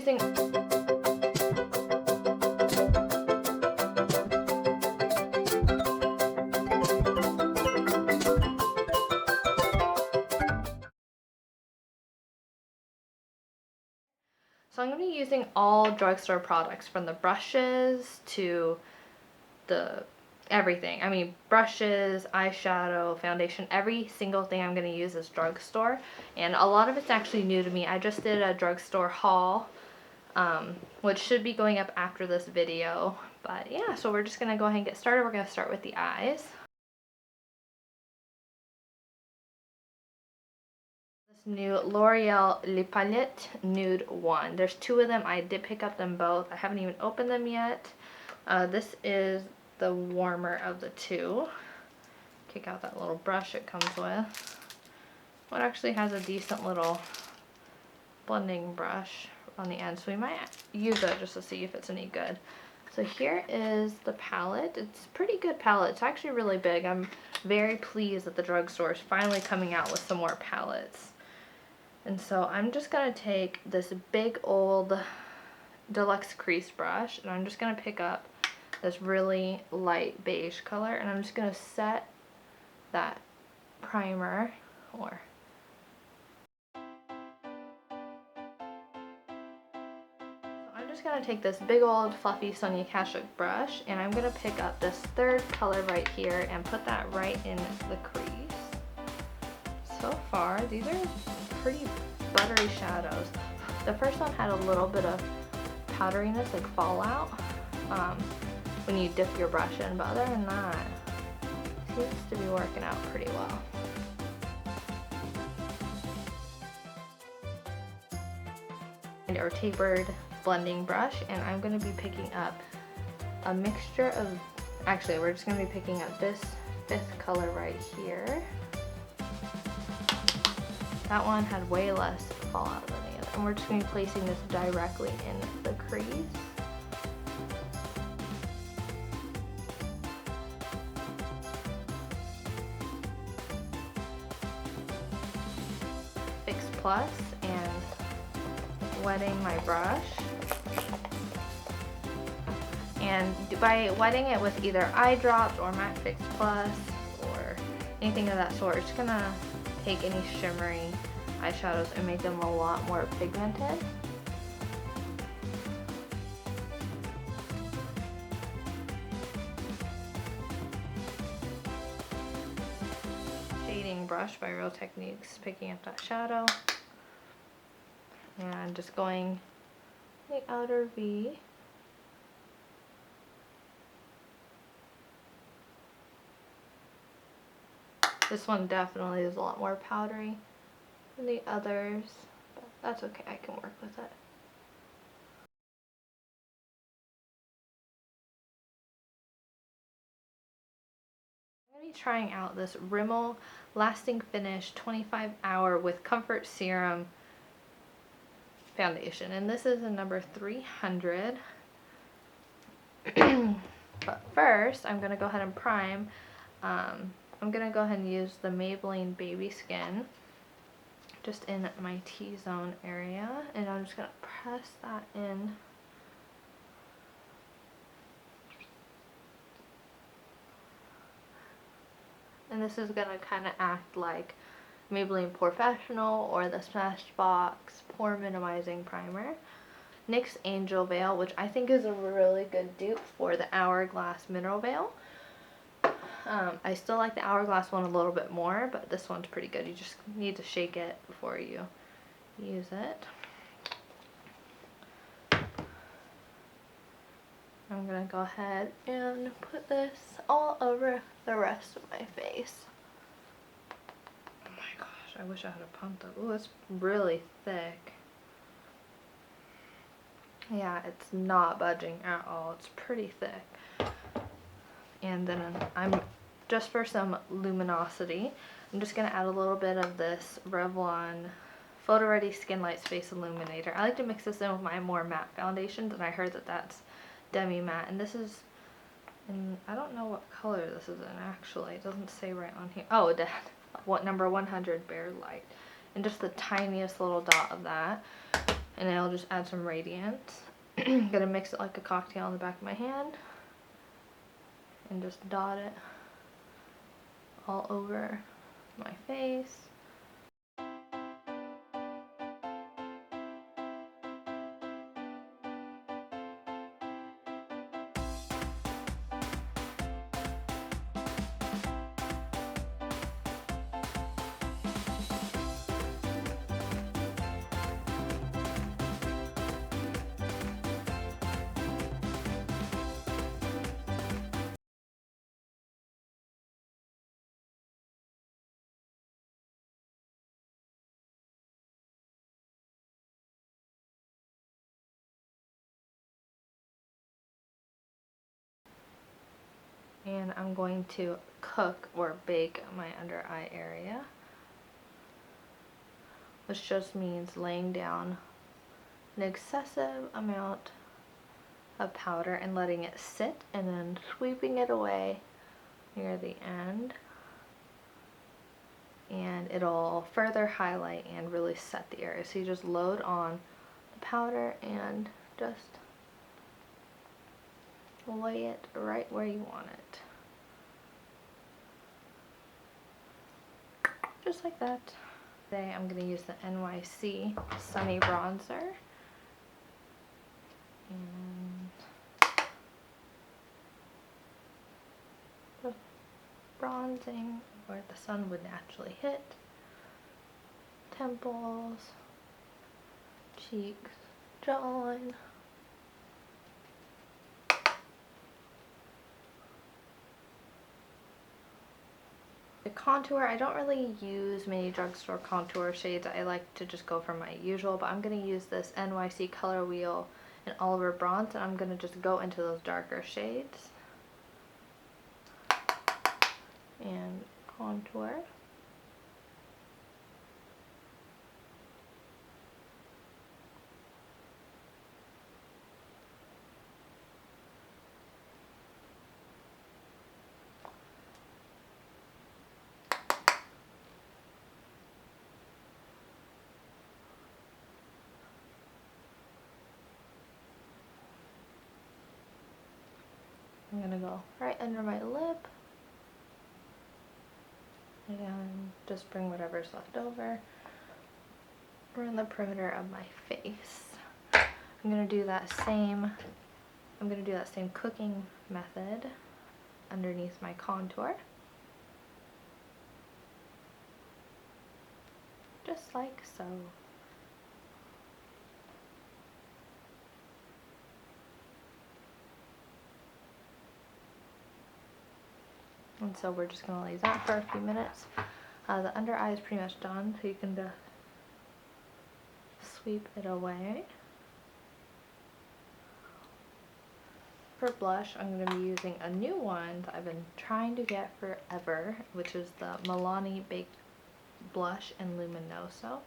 Using So I'm going to be using all drugstore products, from the brushes to the everything. I mean, brushes, eyeshadow, foundation, every single thing I'm going to use is drugstore. And a lot of it's actually new to me. I just did a drugstore haul, which should be going up after this video. But yeah, so we're just going to go ahead and get started. We're going to start with the eyes. New L'Oreal Lipliner Nude one. There's two of them. I did pick up them both. I haven't even opened them yet. This is the warmer of the two. Kick out that little brush it comes with. Well, it actually has a decent little blending brush on the end, so we might use it just to see if it's any good. So here is the palette. It's a pretty good palette. It's actually really big. I'm very pleased that the drugstore is finally coming out with some more palettes. And so I'm just going to take this big old deluxe crease brush, and I'm just going to pick up this really light beige color, and I'm just going to set that primer, or I'm just going to take this big old fluffy Sonia Kashuk brush, and I'm going to pick up this third color right here and put that right in the crease. So far, these are pretty buttery shadows. The first one had a little bit of powderiness, like fallout, when you dip your brush in, but other than that, it seems to be working out pretty well. Or tapered blending brush, and I'm going to be picking up a mixture of, actually we're just going to be picking up this fifth color right here. That one had way less fallout than the other. And we're just going to be placing this directly in the crease. Fix Plus and wetting my brush. And by wetting it with either eye drops or Matte Fix Plus or anything of that sort, it's going to take any shimmery eyeshadows and make them a lot more pigmented. Shading brush by Real Techniques, picking up that shadow. And just going the outer V. This one definitely is a lot more powdery than the others, but that's okay, I can work with it. I'm going to be trying out this Rimmel Lasting Finish 25-Hour with Comfort Serum foundation, and this is a number 300. But first, I'm going to go ahead and prime. I'm going to go ahead and use the Maybelline Baby Skin just in my T-zone area, and I'm just going to press that in. And this is going to kind of act like Maybelline Professional or the Smashbox Pore Minimizing Primer. NYX Angel Veil, which I think is a really good dupe for the Hourglass Mineral Veil. I still like the Hourglass one a little bit more, but this one's pretty good. You just need to shake it before you use it. I'm going to go ahead and put this all over the rest of my face. Oh my gosh, I wish I had a pump though. Ooh, it's really thick. Yeah, it's not budging at all. It's pretty thick. And then I'm just for some luminosity, I'm just going to add a little bit of this Revlon Photo Ready Skin Light Space Illuminator. I like to mix this in with my more matte foundations, and I heard that that's demi matte, and this is in, I don't know what color this is in actually. It doesn't say right on here. Oh, it, what number 100 Bare Light, and just the tiniest little dot of that. and it'll just add some radiance. I'm gonna mix it like a cocktail on the back of my hand and just dot it all over my face. And I'm going to cook or bake my under eye area, which just means laying down an excessive amount of powder and letting it sit and then sweeping it away near the end, and it'll further highlight and really set the area. So you just load on the powder and just lay it right where you want it. Just like that. Today I'm going to use the NYC Sunny Bronzer. And just bronzing where the sun would naturally hit. Temples, cheeks, jawline. The contour, I don't really use many drugstore contour shades. I like to just go for my usual, but I'm going to use this NYC Color Wheel in Olive Bronze, and I'm going to just go into those darker shades and contour. I'm gonna go right under my lip and just bring whatever's left over around the perimeter of my face. I'm gonna do that same cooking method underneath my contour, just like so. And so we're just going to leave that for a few minutes. The under eye is pretty much done, so you can just sweep it away. For blush, I'm going to be using a new one that I've been trying to get forever, which is the Milani Baked blush in Luminoso.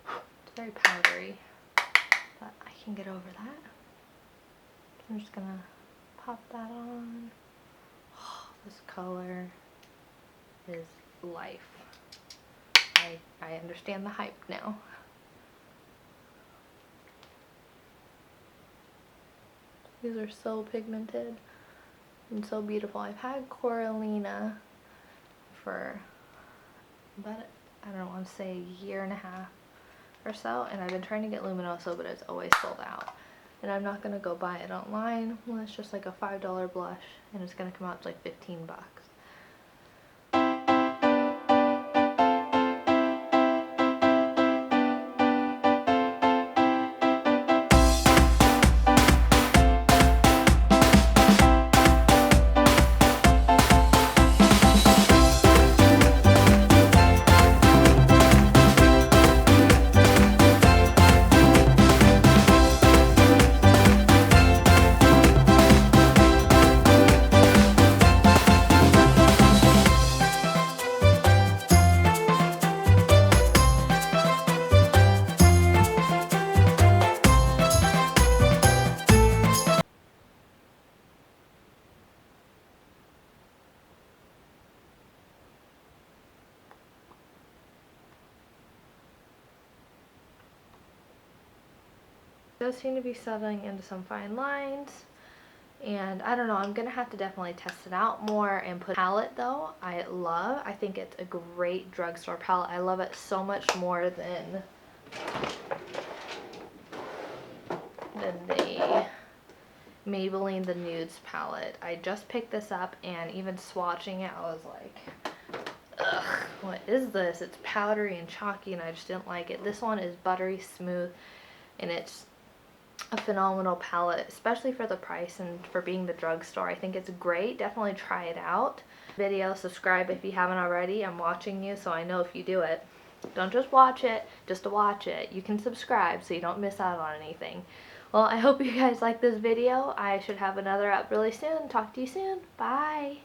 It's very powdery, but I can get over that. I'm just going to pop that on. This color is life. I understand the hype now. These are so pigmented and so beautiful. I've had Coralina for about, I don't want to say a year and a half or so, and I've been trying to get Luminoso, but it's always sold out. And I'm not going to go buy it online when it's just like a $5 blush and it's going to come out to like 15 bucks. It does seem to be settling into some fine lines. And I don't know, I'm going to have to definitely test it out more and put palette though. I think it's a great drugstore palette. I love it so much more than the Maybelline the Nudes palette. I just picked this up and even swatching it, I was like, ugh, what is this? It's powdery and chalky and I just didn't like it. This one is buttery smooth and it's a phenomenal palette, especially for the price and for being the drugstore. I think it's great. Definitely try it out. Video, subscribe if you haven't already. I'm watching you, so I know if you do it. Don't just watch it just to watch it. You can subscribe so you don't miss out on anything. Well, I hope you guys like this video. I should have another up really soon. Talk to you soon. Bye.